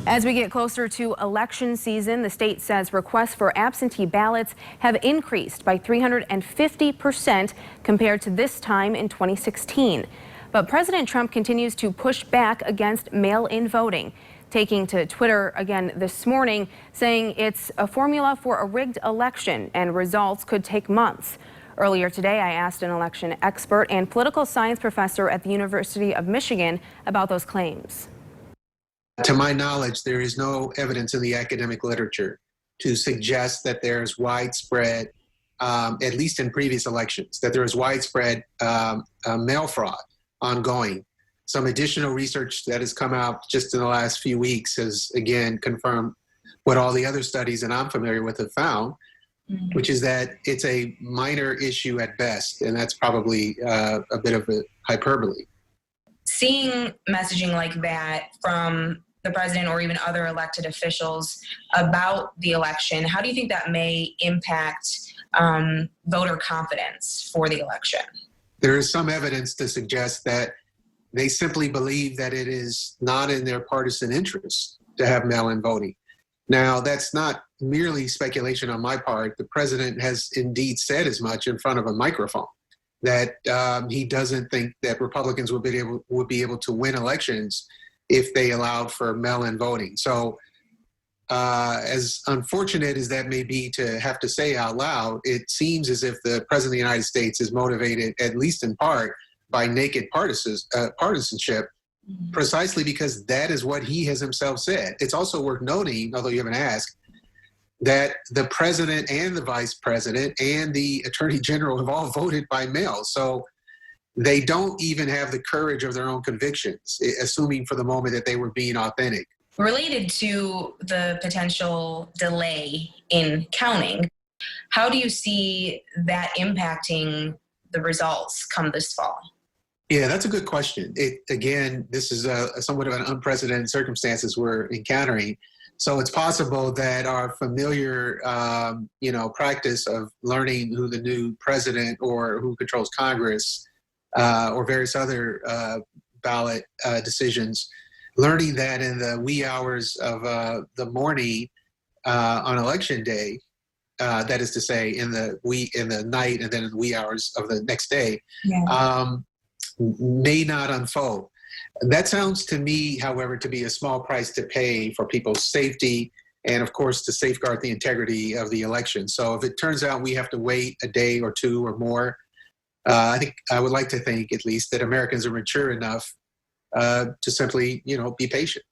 As we get closer to election season, the state says requests for absentee ballots have increased by 350% compared to this time in 2016. But President Trump continues to push back against mail-in voting, taking to Twitter again this morning, saying it's a formula for a rigged election and results could take months. Earlier today, I asked an election expert and political science professor at the University of Michigan about those claims. To my knowledge, there is no evidence in the academic literature to suggest that there's widespread, at least in previous elections, that there is widespread mail fraud ongoing. Some additional research that has come out just in the last few weeks has, again, confirmed what all the other studies that I'm familiar with have found, which is that it's a minor issue at best, and that's probably a bit of a hyperbole. Seeing messaging like that from the president or even other elected officials about the election, how do you think that may impact voter confidence for the election? There is some evidence to suggest that they simply believe that it is not in their partisan interest to have mail-in voting. Now, that's not merely speculation on my part. The president has indeed said as much in front of a microphone, that he doesn't think that Republicans would be able to win elections if they allowed for mail-in voting. So as unfortunate as that may be to have to say out loud, it seems as if the president of the United States is motivated, at least in part, by naked partisanship, precisely because that is what he has himself said. It's also worth noting, although you haven't asked, that the president and the vice president and the attorney general have all voted by mail. So they don't even have the courage of their own convictions, assuming for the moment that they were being authentic. Related to the potential delay in counting, how do you see that impacting the results come this fall? Yeah, that's a good question. Again, this is somewhat of an unprecedented circumstances we're encountering. So it's possible that our familiar, practice of learning who the new president or who controls Congress or various other ballot decisions, learning that in the wee hours of the morning on election day, that is to say, in the night and then in the wee hours of the next day, may not unfold. That sounds to me, however, to be a small price to pay for people's safety and, of course, to safeguard the integrity of the election. So if it turns out we have to wait a day or two or more, I would like to think, at least, that Americans are mature enough to simply, be patient.